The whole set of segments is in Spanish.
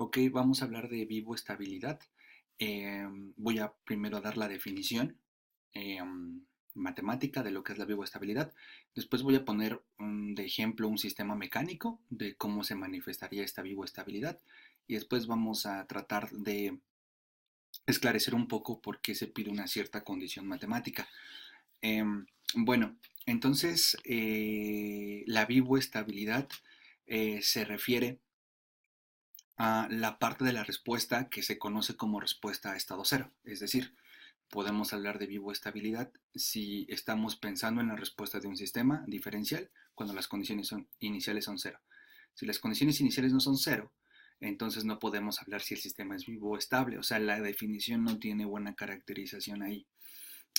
Ok, vamos a hablar de vivoestabilidad. Voy a primero dar la definición matemática de lo que es la vivoestabilidad. Después voy a poner de ejemplo un sistema mecánico de cómo se manifestaría esta vivoestabilidad. Y después vamos a tratar de esclarecer un poco por qué se pide una cierta condición matemática. Em, bueno, entonces la vivoestabilidad se refiere a la parte de la respuesta que se conoce como respuesta a estado cero. Es decir, podemos hablar de vivoestabilidad si estamos pensando en la respuesta de un sistema diferencial cuando las condiciones iniciales son cero. Si las condiciones iniciales no son cero, entonces no podemos hablar si el sistema es vivo o estable. O sea, la definición no tiene buena caracterización ahí.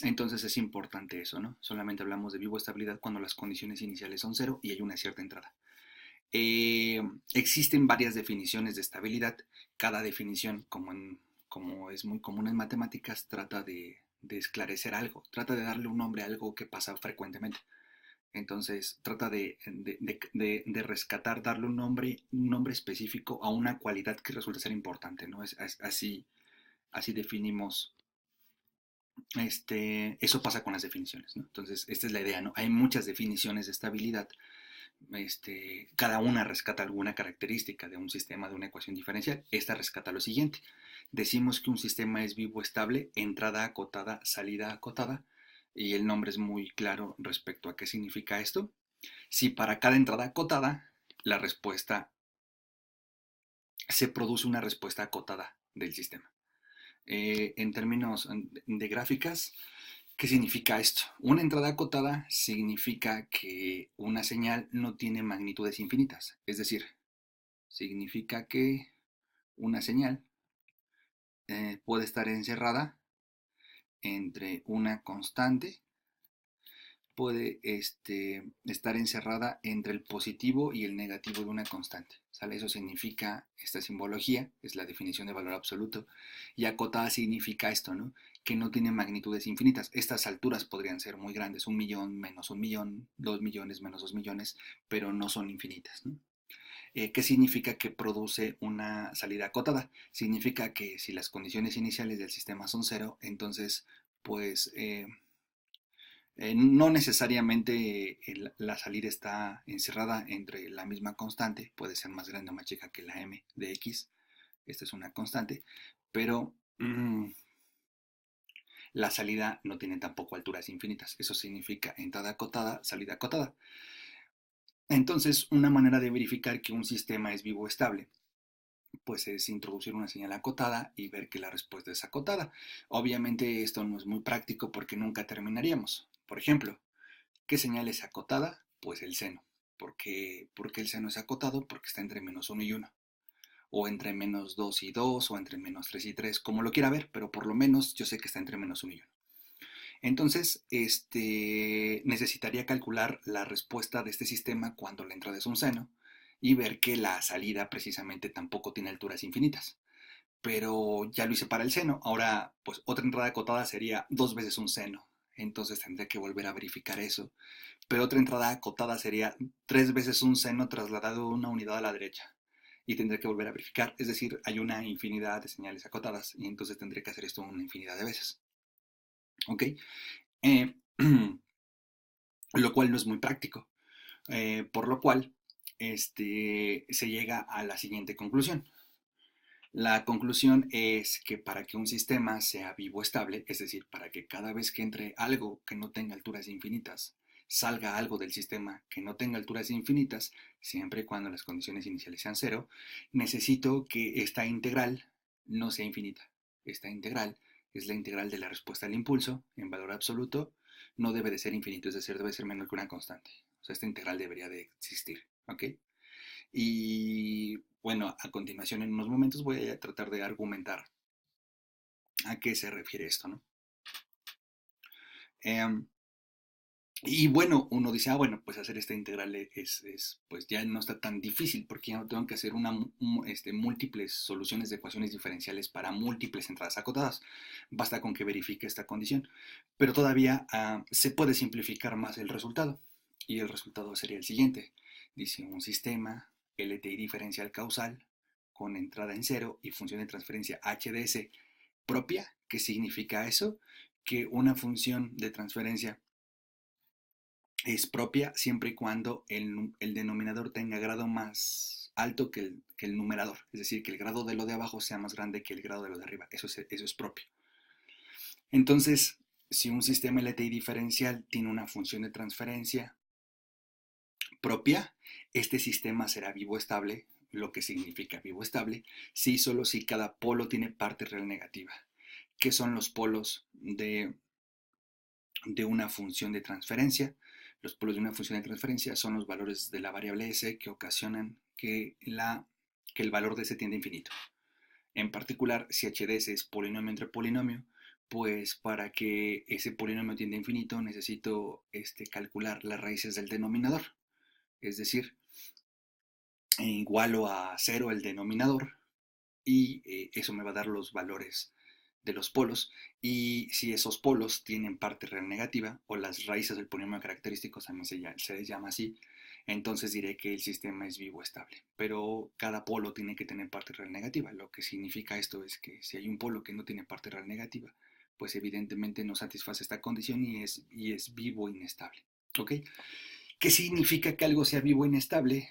Entonces es importante eso, ¿no? Solamente hablamos de vivoestabilidad cuando las condiciones iniciales son cero y hay una cierta entrada. Existen varias definiciones de estabilidad. Cada definición, como es muy común en matemáticas, trata de esclarecer algo, trata de darle un nombre a algo que pasa frecuentemente. Entonces trata de rescatar, darle un nombre específico a una cualidad que resulta ser importante, ¿no? Así definimos, eso pasa con las definiciones, ¿no? Entonces, esta es la idea, ¿no? Hay muchas definiciones de estabilidad, cada una rescata alguna característica de un sistema, de una ecuación diferencial. Esta rescata lo siguiente. Decimos que un sistema es vivo estable, entrada acotada, salida acotada, y el nombre es muy claro respecto a qué significa esto. Si para cada entrada acotada, la respuesta se produce una respuesta acotada del sistema. En términos de gráficas, ¿qué significa esto? Una entrada acotada significa que una señal no tiene magnitudes infinitas, es decir, significa que una señal puede estar encerrada entre una constante, puede estar encerrada entre el positivo y el negativo de una constante. ¿Sale? Eso significa esta simbología, es la definición de valor absoluto, y acotada significa esto, ¿no? Que no tiene magnitudes infinitas. Estas alturas podrían ser muy grandes, 1.000.000 menos 1.000.000, 2.000.000 menos 2.000.000, pero no son infinitas, ¿no? ¿Qué significa que produce una salida acotada? Significa que si las condiciones iniciales del sistema son cero, entonces pues no necesariamente la salida está encerrada entre la misma constante, puede ser más grande o más chica que la m de x, esta es una constante, pero la salida no tiene tampoco alturas infinitas, eso significa entrada acotada, salida acotada. Entonces, una manera de verificar que un sistema es vivo o estable pues es introducir una señal acotada y ver que la respuesta es acotada. Obviamente esto no es muy práctico porque nunca terminaríamos. Por ejemplo, ¿qué señal es acotada? Pues el seno. ¿Por qué el seno es acotado? Porque está entre -1 y 1. O entre -2 y 2, o entre -3 y 3, como lo quiera ver, pero por lo menos yo sé que está entre -1 y 1. Entonces, necesitaría calcular la respuesta de este sistema cuando la entrada es un seno y ver que la salida precisamente tampoco tiene alturas infinitas. Pero ya lo hice para el seno. Ahora, pues otra entrada acotada sería 2 veces un seno. Entonces tendré que volver a verificar eso. Pero otra entrada acotada sería 3 veces un seno trasladado una unidad a la derecha. Y tendré que volver a verificar. Es decir, hay una infinidad de señales acotadas. Y entonces tendré que hacer esto una infinidad de veces. ¿Ok? Eh, lo cual no es muy práctico. Por lo cual, se llega a la siguiente conclusión. La conclusión es que para que un sistema sea vivo estable, es decir, para que cada vez que entre algo que no tenga alturas infinitas, salga algo del sistema que no tenga alturas infinitas, siempre y cuando las condiciones iniciales sean cero, necesito que esta integral no sea infinita. Esta integral es la integral de la respuesta al impulso en valor absoluto, no debe de ser infinito, es decir, debe ser menor que una constante. O sea, esta integral debería de existir, ¿ok? Y bueno, a continuación en unos momentos voy a tratar de argumentar a qué se refiere esto, ¿no? Eh, y bueno, uno dice, bueno, pues hacer esta integral pues ya no está tan difícil porque ya no tengo que hacer múltiples soluciones de ecuaciones diferenciales para múltiples entradas acotadas. Basta con que verifique esta condición. Pero todavía se puede simplificar más el resultado. Y el resultado sería el siguiente. Dice un sistema LTI diferencial causal con entrada en cero y función de transferencia HDS propia. ¿Qué significa eso? Que una función de transferencia es propia siempre y cuando el denominador tenga grado más alto que el numerador, es decir, que el grado de lo de abajo sea más grande que el grado de lo de arriba. Eso es propio. Entonces, si un sistema LTI diferencial tiene una función de transferencia propia, este sistema será vivo estable, lo que significa vivo estable, si solo si cada polo tiene parte real negativa. ¿Qué son los polos de una función de transferencia? Los polos de una función de transferencia son los valores de la variable s que ocasionan que el valor de s tiende a infinito. En particular, si h de s es polinomio entre polinomio, pues para que ese polinomio tienda a infinito necesito calcular las raíces del denominador. Es decir, igualo a 0 el denominador y eso me va a dar los valores de los polos. Y si esos polos tienen parte real negativa, o las raíces del polinomio característico también se les llama así, entonces diré que el sistema es vivo estable. Pero cada polo tiene que tener parte real negativa. Lo que significa esto es que si hay un polo que no tiene parte real negativa, pues evidentemente no satisface esta condición y es vivo inestable. ¿Ok? ¿Qué significa que algo sea vivo inestable?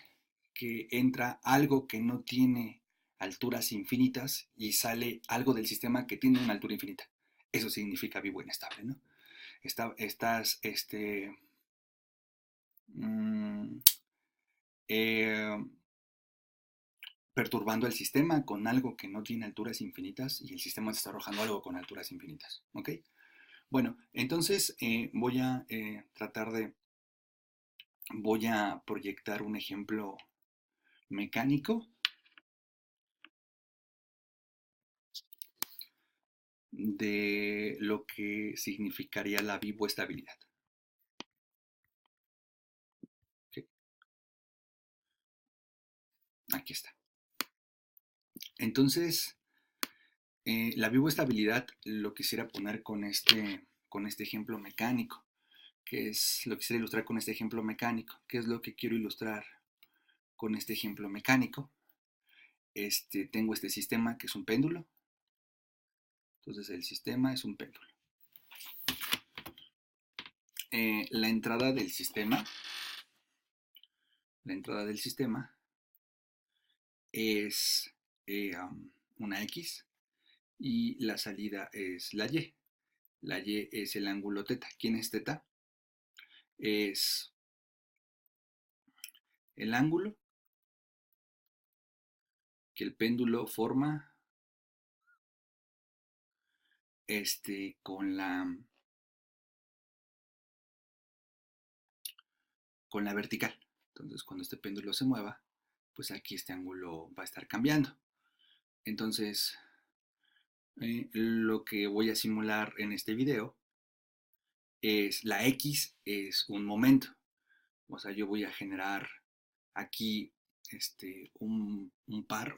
Que entra algo que no tiene alturas infinitas y sale algo del sistema que tiene una altura infinita. Eso significa vivo inestable, ¿no? Estás mm, eh, perturbando el sistema con algo que no tiene alturas infinitas y el sistema te está arrojando algo con alturas infinitas, ¿ok? Bueno, entonces voy a proyectar un ejemplo mecánico de lo que significaría la vivoestabilidad. ¿Sí? Aquí está. Entonces, la vivoestabilidad lo quisiera poner con este ejemplo mecánico, lo quisiera ilustrar con este ejemplo mecánico. ¿Qué es lo que quiero ilustrar con este ejemplo mecánico? Tengo este sistema que es un péndulo. Entonces el sistema es un péndulo. La entrada del sistema es una X y la salida es la Y. La Y es el ángulo teta. ¿Quién es teta? Es el ángulo que el péndulo forma con la vertical. Entonces, cuando este péndulo se mueva, pues aquí este ángulo va a estar cambiando. Entonces, lo que voy a simular en este video es la X es un momento. O sea, yo voy a generar aquí un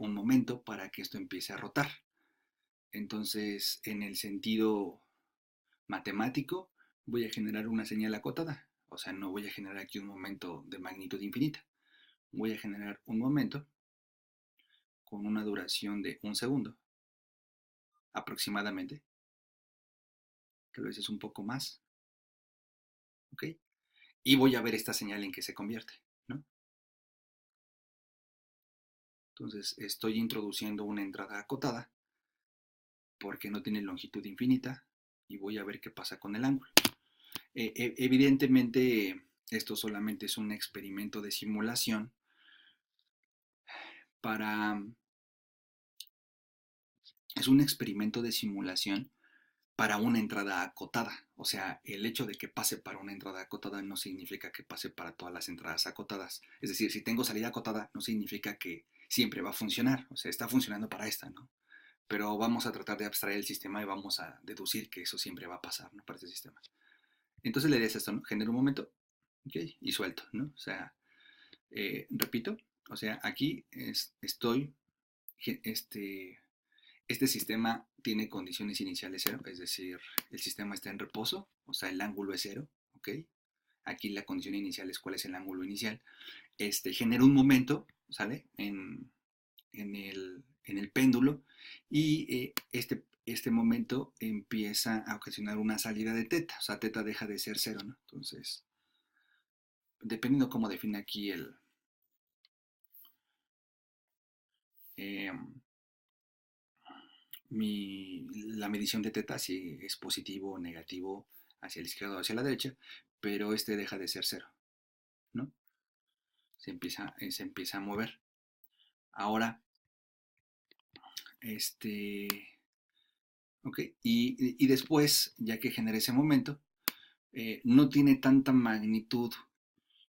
momento para que esto empiece a rotar. Entonces, en el sentido matemático, voy a generar una señal acotada. O sea, no voy a generar aquí un momento de magnitud infinita. Voy a generar un momento con una duración de 1 segundo, aproximadamente. Tal vez es un poco más. ¿Ok? Y voy a ver esta señal en qué se convierte, ¿no? Entonces, estoy introduciendo una entrada acotada porque no tiene longitud infinita y voy a ver qué pasa con el ángulo. Evidentemente, esto solamente es un experimento de simulación para... Es un experimento de simulación para una entrada acotada. O sea, el hecho de que pase para una entrada acotada no significa que pase para todas las entradas acotadas. Es decir, si tengo salida acotada, no significa que siempre va a funcionar. O sea, está funcionando para esta, ¿no? Pero vamos a tratar de abstraer el sistema y vamos a deducir que eso siempre va a pasar, ¿no? Para este sistema. Entonces le des esto, ¿no? Genero un momento, ¿ok? Y suelto, ¿no? O sea, repito, o sea, aquí estoy, este sistema tiene condiciones iniciales cero, es decir, el sistema está en reposo, o sea, el ángulo es cero, ¿ok? Aquí la condición inicial es cuál es el ángulo inicial. Genera un momento, ¿sale? en el péndulo y este momento empieza a ocasionar una salida de teta, o sea, teta deja de ser cero, ¿no? Entonces, dependiendo cómo define aquí eh, la medición de teta, si es positivo o negativo hacia la izquierda o hacia la derecha, pero este deja de ser cero, ¿no? Se empieza a mover. Ahora, este, ok, y después, ya que genera ese momento, no tiene tanta magnitud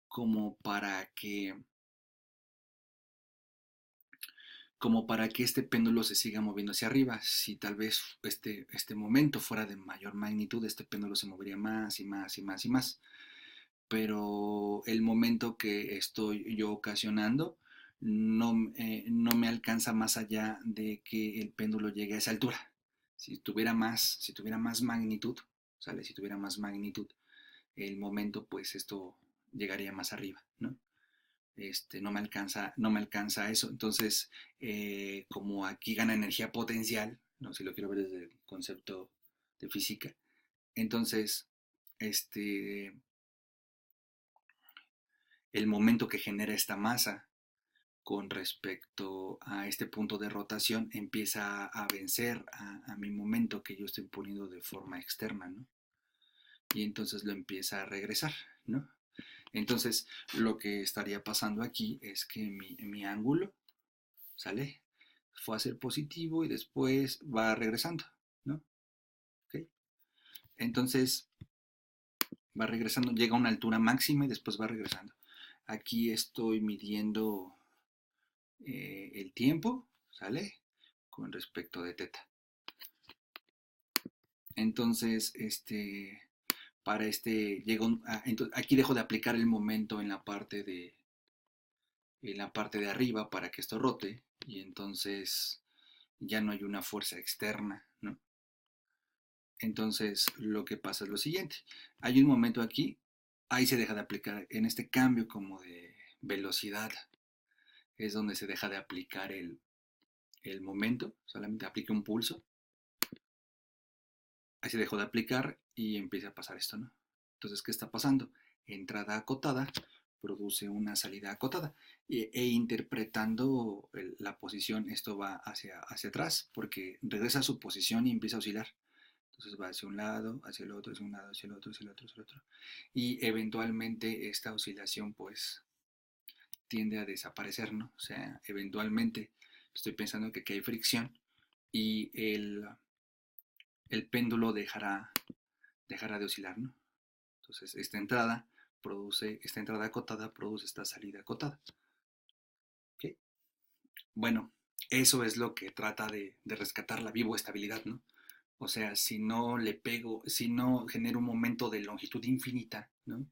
como para que este péndulo se siga moviendo hacia arriba. Si tal vez este momento fuera de mayor magnitud, este péndulo se movería más y más y más y más. Pero el momento que estoy yo ocasionando no me alcanza más allá de que el péndulo llegue a esa altura. Si tuviera más magnitud, ¿sale? Si tuviera más magnitud, el momento, pues esto llegaría más arriba, ¿no? No me alcanza a eso. Entonces, como aquí gana energía potencial, ¿no? Si lo quiero ver desde el concepto de física, entonces, este, el momento que genera esta masa con respecto a este punto de rotación empieza a vencer a mi momento que yo estoy poniendo de forma externa, ¿no? Y entonces lo empieza a regresar, ¿no? Entonces, lo que estaría pasando aquí es que mi ángulo, ¿sale? Fue a ser positivo y después va regresando, ¿no? ¿Okay? Entonces, va regresando, llega a una altura máxima y después va regresando. Aquí estoy midiendo el tiempo, ¿sale? Con respecto de teta. Entonces, para entonces, aquí dejo de aplicar el momento en la parte de arriba para que esto rote y entonces ya no hay una fuerza externa, ¿no? Entonces lo que pasa es lo siguiente, hay un momento aquí, ahí se deja de aplicar, en este cambio como de velocidad, es donde se deja de aplicar el momento, solamente aplica un pulso, ahí se dejó de aplicar y empieza a pasar esto, ¿no? Entonces, ¿qué está pasando? Entrada acotada produce una salida acotada interpretando la posición, esto va hacia atrás porque regresa a su posición y empieza a oscilar. Entonces va hacia un lado, hacia el otro, hacia un lado, hacia el otro, hacia el otro, hacia el otro. Y eventualmente esta oscilación pues tiende a desaparecer, ¿no? O sea, eventualmente estoy pensando que aquí hay fricción y el péndulo dejará de oscilar, ¿no? Entonces esta entrada acotada produce esta salida acotada. ¿Okay? Bueno, eso es lo que trata de rescatar la vivoestabilidad, ¿no? O sea, si no le pego, si no genero un momento de longitud infinita, ¿no?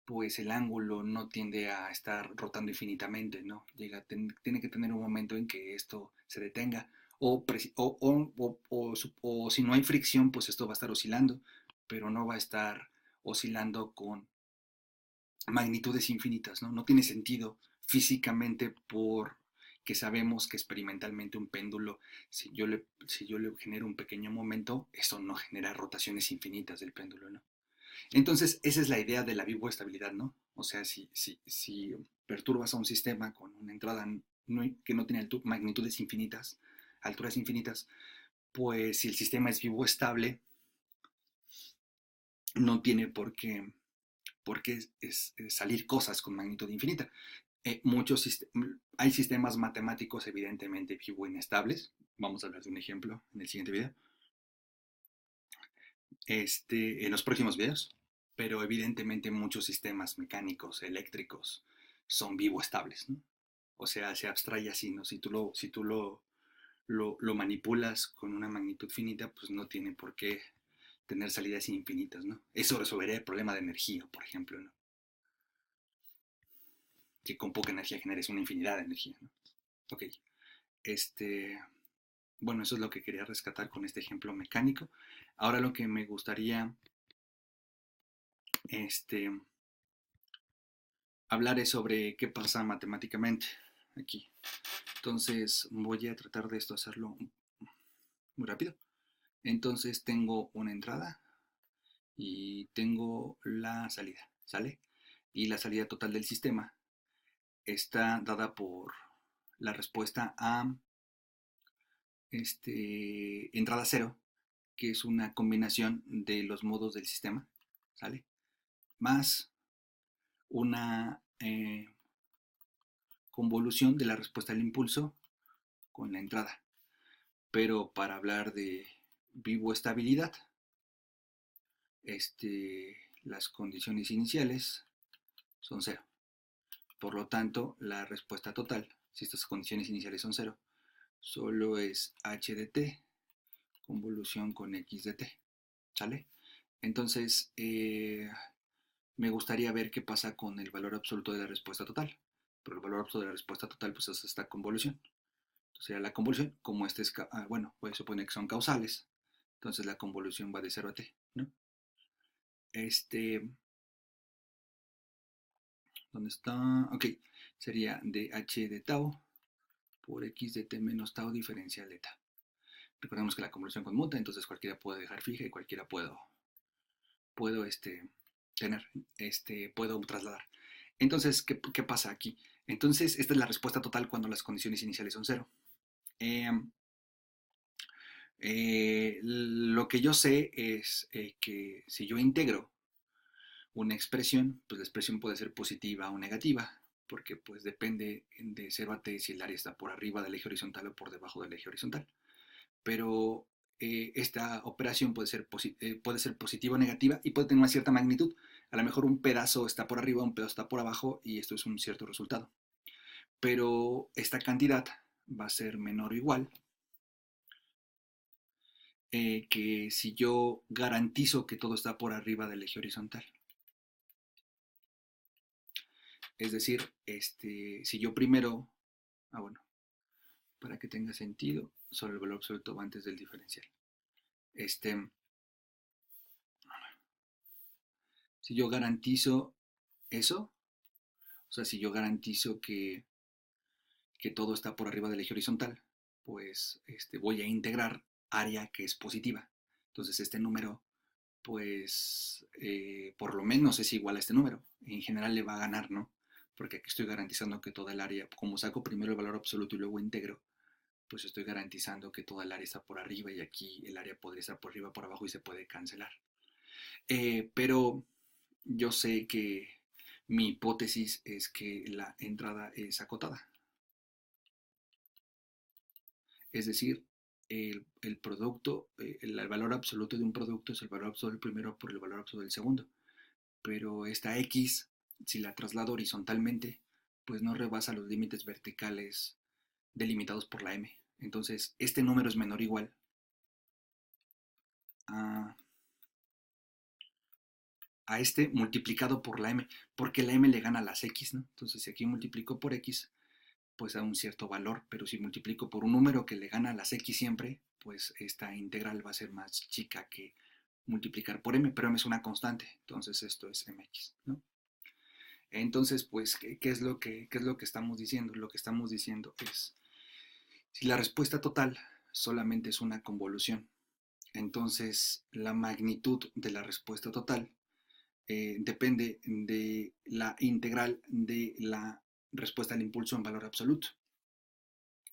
Pues el ángulo no tiende a estar rotando infinitamente, ¿no? Tiene que tener un momento en que esto se detenga. O si no hay fricción, pues esto va a estar oscilando, pero no va a estar oscilando con magnitudes infinitas, ¿no? No tiene sentido físicamente porque sabemos que experimentalmente un péndulo, si yo le genero un pequeño momento, eso no genera rotaciones infinitas del péndulo, ¿no? Entonces, esa es la idea de la vivoestabilidad, ¿no? O sea, si perturbas a un sistema con una entrada que no tiene magnitudes infinitas, alturas infinitas, pues si el sistema es vivoestable, no tiene por qué salir cosas con magnitud infinita. Hay sistemas matemáticos evidentemente vivo-inestables. Vamos a hablar de un ejemplo en el siguiente video, en los próximos videos. Pero evidentemente muchos sistemas mecánicos, eléctricos, son vivo-estables, ¿no? O sea, se abstrae así, ¿no? Si tú lo manipulas con una magnitud finita, pues no tiene por qué tener salidas infinitas, ¿no? Eso resolvería el problema de energía, por ejemplo, ¿no? Que con poca energía generes una infinidad de energía, ¿no? Ok, bueno, eso es lo que quería rescatar con este ejemplo mecánico. Ahora lo que me gustaría este, hablar es sobre qué pasa matemáticamente. aquí. Entonces voy a tratar de esto hacerlo muy rápido. Entonces tengo una entrada y tengo la salida, ¿sale? Y la salida total del sistema está dada por la respuesta a entrada cero, que es una combinación de los modos del sistema, ¿sale? Más una convolución de la respuesta al impulso con la entrada. Pero para hablar de vivoestabilidad, las condiciones iniciales son cero. Por lo tanto, la respuesta total, si estas condiciones iniciales son cero, solo es h de t convolución con x de t, ¿sale? Entonces, me gustaría ver qué pasa con el valor absoluto de la respuesta total. Pero el valor absoluto de la respuesta total, pues es esta convolución. Entonces, sería la convolución, como este es, bueno, pues supone que son causales. Entonces, la convolución va de 0 a t, ¿no? ¿Dónde está? Ok, sería de h de tau por x de t menos tau diferencial de eta. Recordemos que la convolución conmuta, entonces cualquiera puede dejar fija y cualquiera puedo tener, puedo trasladar. Entonces, ¿qué pasa aquí? Entonces, esta es la respuesta total cuando las condiciones iniciales son cero. Lo que yo sé es que si yo integro una expresión, pues la expresión puede ser positiva o negativa, porque pues depende de 0 a t si el área está por arriba del eje horizontal o por debajo del eje horizontal. Pero esta operación puede ser positiva o negativa y puede tener una cierta magnitud. A lo mejor un pedazo está por arriba, un pedazo está por abajo y esto es un cierto resultado. Pero esta cantidad va a ser menor o igual que si yo garantizo que todo está por arriba del eje horizontal. Es decir, si yo primero, bueno, para que tenga sentido, solo el valor absoluto va antes del diferencial. Si yo garantizo eso, o sea, si yo garantizo que todo está por arriba del eje horizontal, pues voy a integrar área que es positiva. Entonces este número, pues por lo menos es igual a este número. En general le va a ganar, ¿no? Porque aquí estoy garantizando que toda el área, como saco primero el valor absoluto y luego integro, pues estoy garantizando que toda el área está por arriba y aquí el área podría estar por arriba, por abajo y se puede cancelar. Pero yo sé que mi hipótesis es que la entrada es acotada. Es decir, el producto, el valor absoluto de un producto es el valor absoluto del primero por el valor absoluto del segundo. Pero esta x, si la traslado horizontalmente, pues no rebasa los límites verticales delimitados por la m. Entonces, este número es menor o igual a, este multiplicado por la m, porque la m le gana a las x, ¿no? Entonces, si aquí multiplico por x, pues da un cierto valor, pero si multiplico por un número que le gana a las x siempre, pues esta integral va a ser más chica que multiplicar por m, pero m es una constante, entonces esto es mx, ¿no? Entonces, pues, ¿qué es lo que estamos diciendo? Lo que estamos diciendo es, si la respuesta total solamente es una convolución, entonces la magnitud de la respuesta total depende de la integral de la respuesta al impulso en valor absoluto,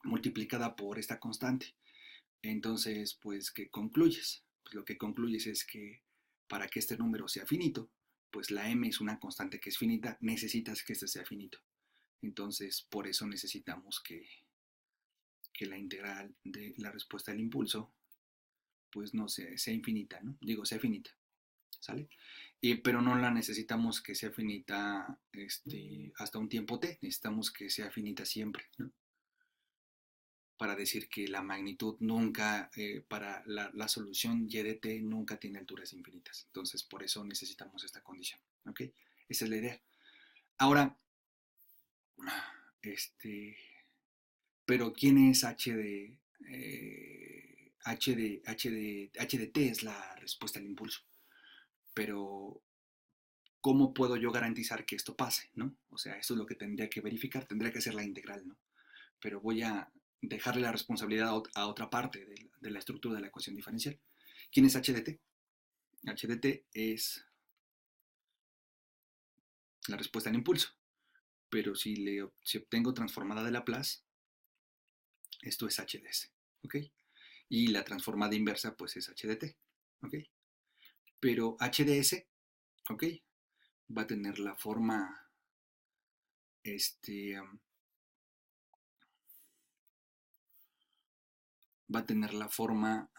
multiplicada por esta constante. Entonces, pues, ¿qué concluyes? Pues lo que concluyes es que para que este número sea finito, pues la m es una constante que es finita, necesitas que este sea finito. Entonces, por eso necesitamos que la integral de la respuesta al impulso, pues no sea infinita, ¿no? Digo, sea finita, ¿sale? Pero no la necesitamos que sea finita hasta un tiempo t, necesitamos que sea finita siempre, ¿no? Para decir que la magnitud nunca, para la solución y de t nunca tiene alturas infinitas. Entonces, por eso necesitamos esta condición, ¿ok? Esa es la idea. Ahora, pero ¿quién es h de t? Es la respuesta al impulso. Pero, ¿cómo puedo yo garantizar que esto pase, no? O sea, eso es lo que tendría que verificar, tendría que hacer la integral, ¿no? pero voy a dejarle la responsabilidad a otra parte de la estructura de la ecuación diferencial. ¿Quién es h de t? H de t es la respuesta al impulso, pero si obtengo transformada de Laplace, esto es h de s, ¿ok? Y la transformada inversa pues es h de t, ¿ok? Pero h de s, ¿ok? Va a tener la forma, va a tener la forma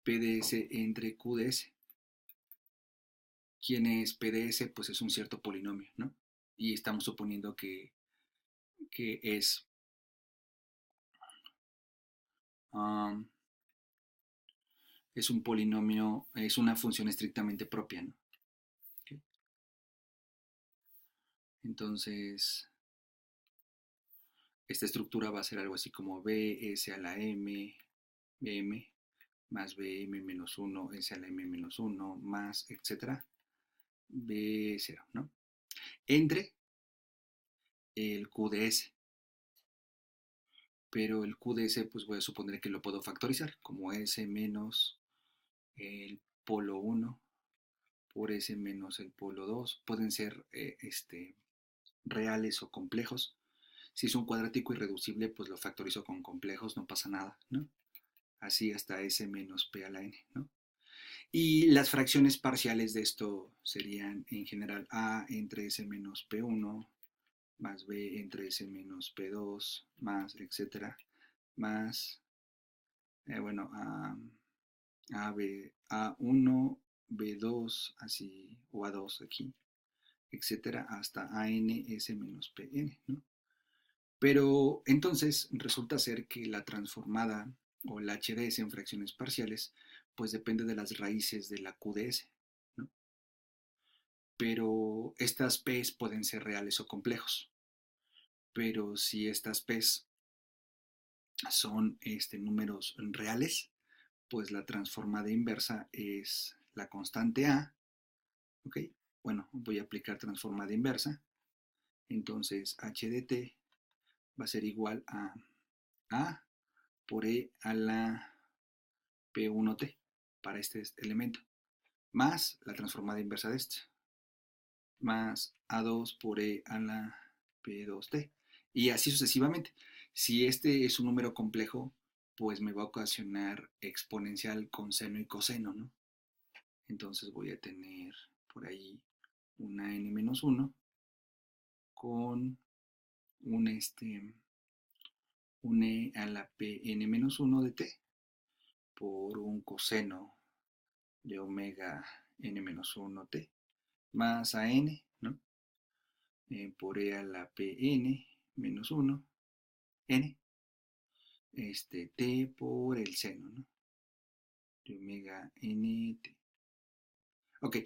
P de s entre Q de s. ¿Quién es P de s? Pues es un cierto polinomio, ¿no? Y estamos suponiendo que es es un polinomio, es una función estrictamente propia, ¿no? ¿Okay? Entonces, esta estructura va a ser algo así como bs a la m, bm, más bm menos 1, s a la m menos 1, más, etcétera, b0, ¿no? Entre el q de s. Pero el q de s, pues voy a suponer que lo puedo factorizar, como s menos el polo 1 por s menos el polo 2. Pueden ser reales o complejos. Si es un cuadrático irreducible, pues lo factorizo con complejos, no pasa nada, ¿no? Así hasta s menos p a la n, ¿no? Y las fracciones parciales de esto serían en general a entre s menos p1 más b entre s menos p2 más, etcétera, más, bueno, A1, B2, así, o A2 aquí, etcétera, hasta ANS menos PN, ¿no? Pero entonces resulta ser que la transformada o la HDS en fracciones parciales, pues depende de las raíces de la QDS, ¿no? Pero estas P's pueden ser reales o complejos. Pero si estas P's son números reales, pues la transformada inversa es la constante A, ¿ok? Bueno, voy a aplicar transformada inversa. Entonces, h de t va a ser igual a A por E a la P1t para este elemento, más la transformada inversa de este, más A2 por E a la P2t. Y así sucesivamente. Si este es un número complejo, pues me va a ocasionar exponencial con seno y coseno, ¿no? Entonces voy a tener por ahí una n-1 con un, un e a la pn-1 de t por un coseno de omega n-1 t más a n, ¿no? Por e a la pn menos 1 n t por el seno, ¿no? De omega nt. Ok,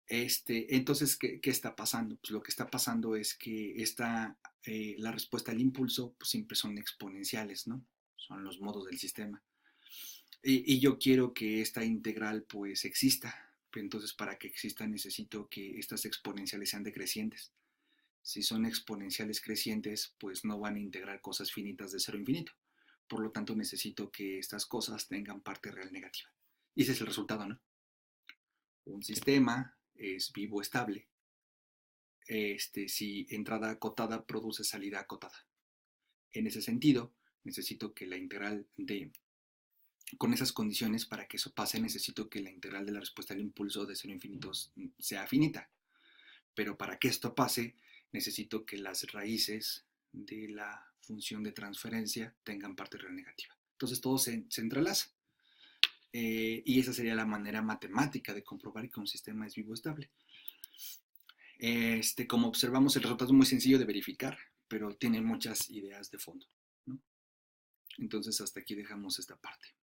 entonces, ¿qué está pasando? Pues lo que está pasando es que la respuesta al impulso pues siempre son exponenciales, ¿no? Son los modos del sistema. Y yo quiero que esta integral pues exista. Entonces, para que exista necesito que estas exponenciales sean decrecientes. Si son exponenciales crecientes, pues no van a integrar cosas finitas de cero a infinito. Por lo tanto, necesito que estas cosas tengan parte real negativa. Y ese es el resultado, ¿no? Un sistema es vivo estable si entrada acotada produce salida acotada. En ese sentido, necesito que la integral con esas condiciones, para que eso pase, necesito que la integral de la respuesta al impulso de cero a infinito sea finita. Pero para que esto pase, necesito que las raíces de la función de transferencia tengan parte real negativa. Entonces todo se entrelaza. Y esa sería la manera matemática de comprobar que un sistema es vivo estable. Como observamos, el resultado es muy sencillo de verificar, pero tiene muchas ideas de fondo, ¿no? Entonces hasta aquí dejamos esta parte.